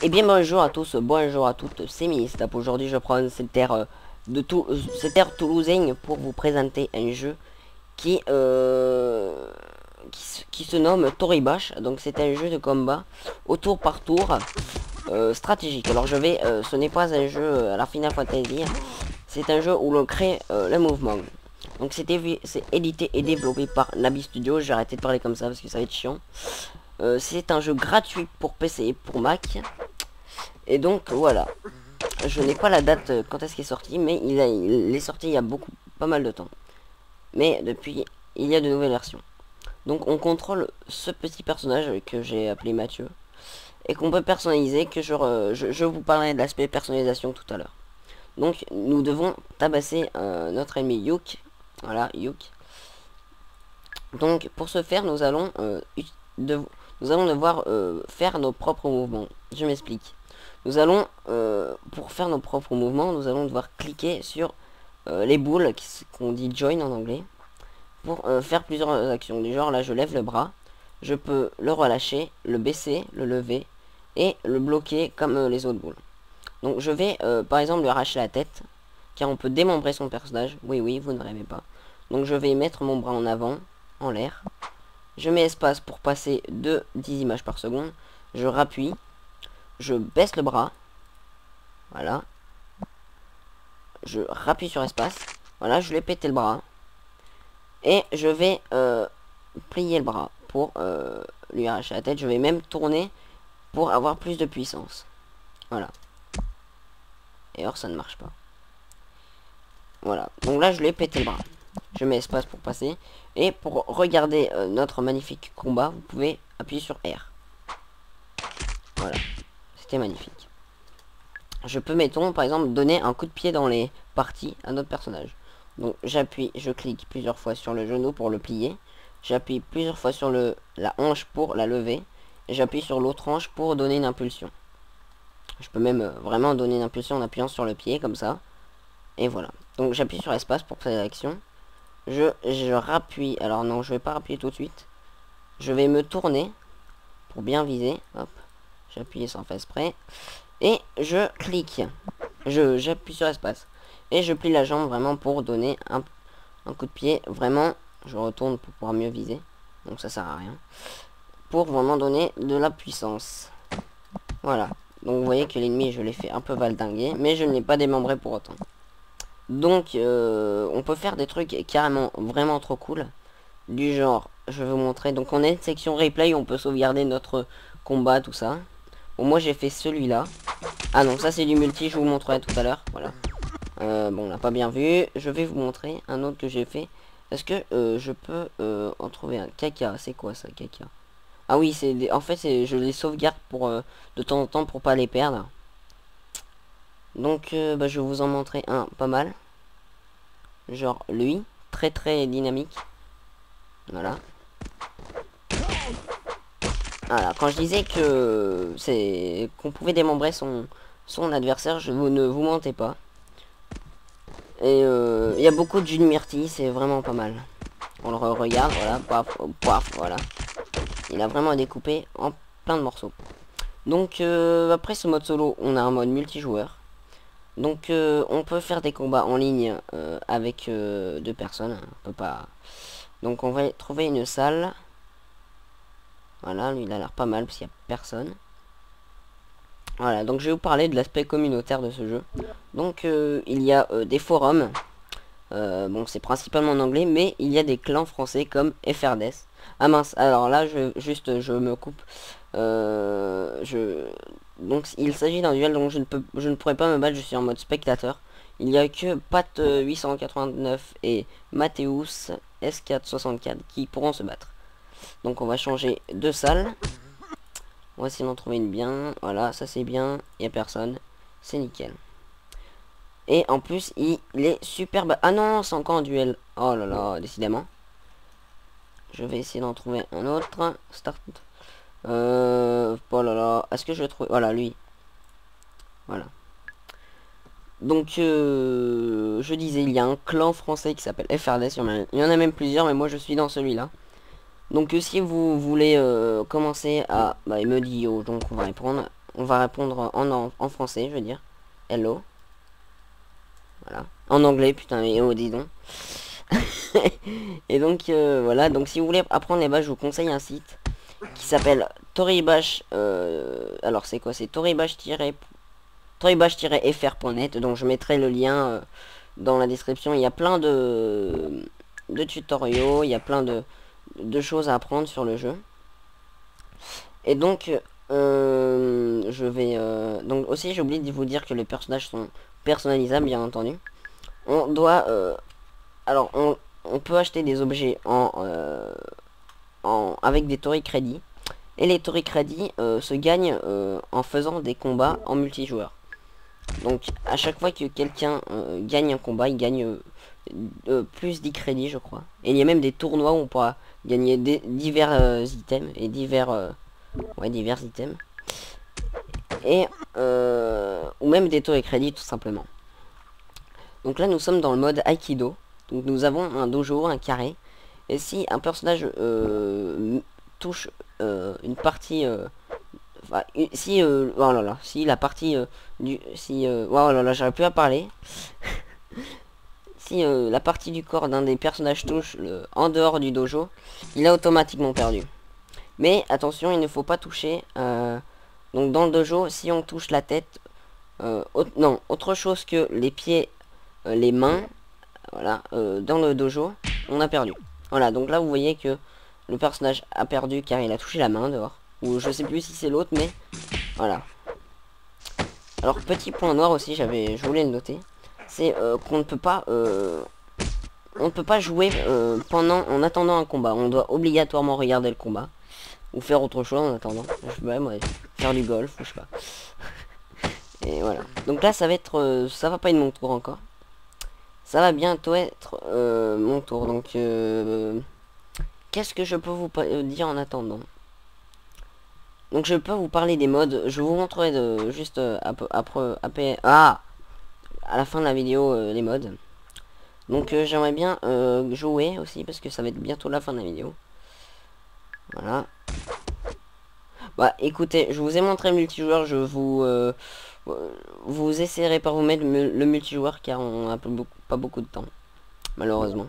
Et bien bonjour à tous, bonjour à toutes, c'est Ministap. Aujourd'hui je prends cette terre cette terre toulousaine pour vous présenter un jeu qui se nomme Toribash. Donc c'est un jeu de combat au tour par tour stratégique. Alors ce n'est pas un jeu à la Final Fantasy, c'est un jeu où l'on crée le mouvement. Donc c'est édité et développé par Nabi Studio. J'ai arrêté de parler comme ça parce que ça va être chiant. C'est un jeu gratuit pour PC et pour Mac. Et donc voilà, je n'ai pas la date quand est-ce qu'il est sorti, mais il est sorti il y a pas mal de temps. Mais depuis, il y a de nouvelles versions. Donc on contrôle ce petit personnage que j'ai appelé Mathieu et qu'on peut personnaliser, que je vous parlerai de l'aspect personnalisation tout à l'heure. Donc nous devons tabasser notre ennemi Yuk. Voilà, Yuk. Donc pour ce faire, nous allons devoir faire nos propres mouvements. Je m'explique. Nous allons, pour faire nos propres mouvements, nous allons devoir cliquer sur les boules qu'on dit join en anglais pour faire plusieurs actions. Du genre là je lève le bras, je peux le relâcher, le baisser, le lever et le bloquer comme les autres boules. Donc je vais par exemple lui arracher la tête, car on peut démembrer son personnage. Oui oui, vous ne rêvez pas. Donc je vais mettre mon bras en avant, en l'air. Je mets espace pour passer de 10 images par seconde. Je rappuie. Je baisse le bras. Voilà. Je rappuie sur espace. Voilà, je lui ai pété le bras. Et je vais plier le bras pour lui arracher la tête. Je vais même tourner pour avoir plus de puissance. Voilà. Et alors ça ne marche pas. Voilà. Donc là je lui ai pété le bras. Je mets espace pour passer. Et pour regarder notre magnifique combat, vous pouvez appuyer sur R. Voilà. C'était magnifique. Je peux, mettons, par exemple, donner un coup de pied dans les parties à notre personnage. Donc j'appuie, je clique plusieurs fois sur le genou pour le plier. J'appuie plusieurs fois sur la hanche pour la lever. Et j'appuie sur l'autre hanche pour donner une impulsion. Je peux même vraiment donner une impulsion en appuyant sur le pied, comme ça. Et voilà. Donc j'appuie sur espace pour cette action. Je rappuie. Alors non, je vais pas rappuyer tout de suite. Je vais me tourner pour bien viser. Hop. J'appuie sans faire exprès. Et je clique. J'appuie sur espace. Et je plie la jambe vraiment pour donner un coup de pied. Vraiment, je retourne pour pouvoir mieux viser. Donc ça sert à rien. Pour vraiment donner de la puissance. Voilà. Donc vous voyez que l'ennemi, je l'ai fait un peu valdinguer. Mais je ne l'ai pas démembré pour autant. Donc on peut faire des trucs carrément vraiment trop cool. Du genre, je vais vous montrer. Donc on a une section replay où on peut sauvegarder notre combat, tout ça. Bon, moi j'ai fait celui-là. Ah non, ça c'est du multi, je vous montrerai tout à l'heure. Voilà. Bon, on l'a pas bien vu. Je vais vous montrer un autre que j'ai fait. Est-ce que je peux en trouver un? Caca, c'est quoi ça, caca? Ah oui, en fait, je les sauvegarde pour de temps en temps pour pas les perdre. Donc, bah, je vais vous en montrer un pas mal. Genre lui, très très dynamique. Voilà. Voilà, quand je disais que c'est qu'on pouvait démembrer son adversaire, ne vous mentez pas. Et il y a beaucoup de jus de myrtille, c'est vraiment pas mal. On le regarde, voilà, paf, paf, voilà. Il a vraiment découpé en plein de morceaux. Donc après ce mode solo, on a un mode multijoueur. Donc on peut faire des combats en ligne avec deux personnes. On peut pas. Donc on va trouver une salle. Voilà, lui il a l'air pas mal parce qu'il n'y a personne. Voilà, donc je vais vous parler de l'aspect communautaire de ce jeu. Donc il y a des forums. Bon, c'est principalement en anglais, mais il y a des clans français comme FRDS. Ah mince, alors là, je me coupe. Donc il s'agit d'un duel, donc je ne pourrais pas me battre, je suis en mode spectateur. Il n'y a que Pat 889 et Mathéus S464 qui pourront se battre. Donc on va changer de salle. On va essayer d'en trouver une bien. Voilà, ça c'est bien. Il n'y a personne. C'est nickel. Et en plus, il est superbe. Ah non, c'est encore un duel. Oh là là, décidément. Je vais essayer d'en trouver un autre. Start. Oh là là. Est-ce que je vais trouver... Voilà, lui. Voilà. Donc, je disais, il y a un clan français qui s'appelle FRDS. Il y en a même plusieurs, mais moi je suis dans celui-là. Donc si vous voulez commencer à... Bah, il me dit, oh, donc on va répondre. on va répondre en français, je veux dire. Hello. Voilà. En anglais, putain, mais oh, dis donc. Et donc, voilà. Donc, si vous voulez apprendre les bases, je vous conseille un site qui s'appelle Toribash. Alors, c'est quoi? C'est toribash-fr.net. Donc, je mettrai le lien dans la description. Il y a plein de tutoriaux. Il y a plein de choses à apprendre sur le jeu. Et donc, je vais... donc, aussi, j'ai oublié de vous dire que les personnages sont personnalisables, bien entendu. On doit... alors, on peut acheter des objets avec des Tori Crédits. Et les Tori Crédits se gagnent en faisant des combats en multijoueur. Donc, à chaque fois que quelqu'un gagne un combat, il gagne plus 10 crédits, je crois. Et il y a même des tournois où on pourra gagner divers items et divers items. Et ou même des Tori Crédits, tout simplement. Donc là, nous sommes dans le mode Aikido. Donc nous avons un dojo, un carré. Et si un personnage touche une partie... si oh là là, si la partie oh là là, j'aurais plus à parler. Si la partie du corps d'un des personnages touche en dehors du dojo, il a automatiquement perdu. Mais attention, il ne faut pas toucher... donc dans le dojo, si on touche la tête... non, autre chose que les pieds, les mains... Voilà, dans le dojo, on a perdu. Voilà, donc là vous voyez que le personnage a perdu car il a touché la main dehors. Ou je sais plus si c'est l'autre, mais voilà. Alors petit point noir aussi, je voulais le noter. C'est qu'on ne peut pas jouer en attendant un combat. On doit obligatoirement regarder le combat. Ou faire autre chose en attendant. Je sais pas, moi, faire du golf ou je sais pas. Et voilà. Donc là ça va être ça va pas être mon tour encore. Ça va bientôt être mon tour. Donc, qu'est-ce que je peux vous dire en attendant? Donc, je peux vous parler des modes. Je vous montrerai juste après à la fin de la vidéo les modes. Donc, j'aimerais bien jouer aussi parce que ça va être bientôt la fin de la vidéo. Voilà. Bah, écoutez, je vous ai montré le multijoueur. Vous essayerez par vous-même le multijoueur car on a pas beaucoup de temps, malheureusement.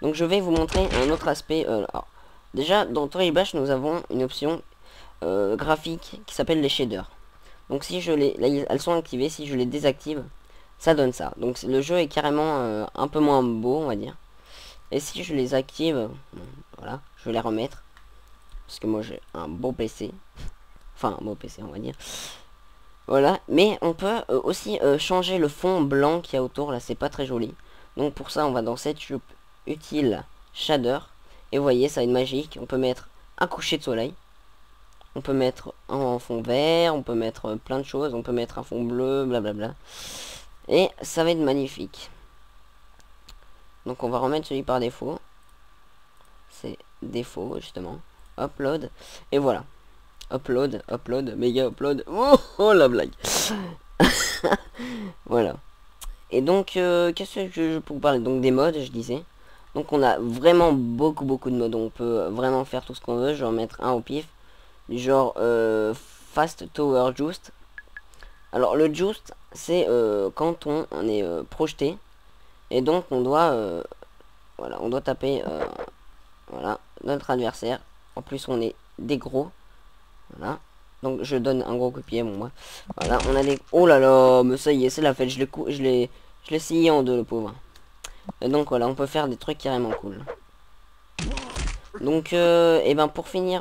Donc je vais vous montrer un autre aspect. Alors, déjà dans Toribash nous avons une option graphique qui s'appelle les shaders. Donc si je les... Là, elles sont activées, si je les désactive, ça donne ça. Donc le jeu est carrément un peu moins beau, on va dire. Et si je les active, voilà, je vais les remettre. Parce que moi j'ai un beau PC. Enfin un beau PC on va dire. Voilà, mais on peut aussi changer le fond blanc qu'il y a autour, là c'est pas très joli. Donc pour ça on va dans Setup, Utile, Shader. Et vous voyez ça va être magique, on peut mettre un coucher de soleil. On peut mettre un fond vert, on peut mettre plein de choses, on peut mettre un fond bleu, blablabla. Et ça va être magnifique. Donc on va remettre celui par défaut. C'est défaut justement. Upload. Et voilà. Upload, méga upload. Oh la blague. Voilà. Et donc, qu'est-ce que je peux vous parler? Donc des modes, je disais. Donc on a vraiment beaucoup de modes. On peut vraiment faire tout ce qu'on veut. Je vais en mettre un au pif. Du genre Fast Tower Juice. Alors le Juice, c'est quand on est projeté. Et donc on doit... voilà, on doit taper... voilà, notre adversaire. En plus on est des gros. Voilà. Donc je donne un gros coup de pied, bon moi. Voilà, on a des... Oh là là, mais ça y est, c'est la fête. Je l'ai scié en deux, le pauvre. Et donc voilà, on peut faire des trucs carrément cool. Donc, et ben pour finir,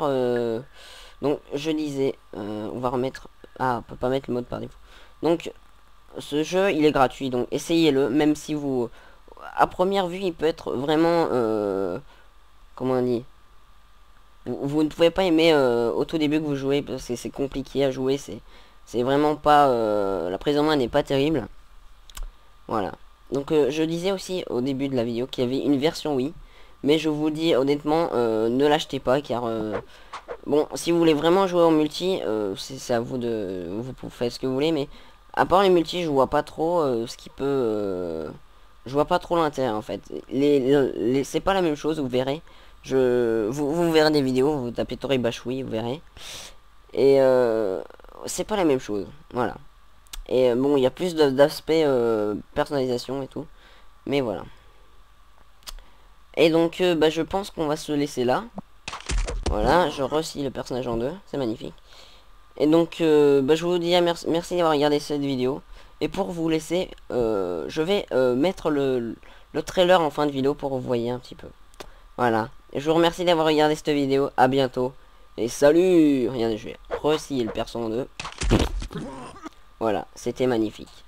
donc je disais, on va remettre... Ah, on peut pas mettre le mode par défaut. Donc, ce jeu, il est gratuit, donc essayez-le, même si vous... À première vue, il peut être vraiment... comment on dit? Vous ne pouvez pas aimer au tout début que vous jouez parce que c'est compliqué à jouer, c'est vraiment pas la prise en main n'est pas terrible. Voilà. Donc je disais aussi au début de la vidéo qu'il y avait une version Wii, mais je vous dis honnêtement ne l'achetez pas car bon, si vous voulez vraiment jouer en multi, c'est à vous de vous faites ce que vous voulez, mais à part les multi, je vois pas trop ce qui peut je vois pas trop l'intérêt en fait. C'est pas la même chose, vous verrez. Vous verrez des vidéos, vous tapez Toribash Wii, vous verrez. Et c'est pas la même chose. Voilà. Et bon, il y a plus d'aspect personnalisation et tout. Mais voilà. Et donc, bah, je pense qu'on va se laisser là. Voilà, je rescie le personnage en deux. C'est magnifique. Et donc, bah, je vous dis merci d'avoir regardé cette vidéo. Et pour vous laisser, je vais mettre le trailer en fin de vidéo pour vous voyez un petit peu. Voilà. Et je vous remercie d'avoir regardé cette vidéo. À bientôt. Et salut. Regardez, je vais rescier le perso en deux. Voilà, c'était magnifique.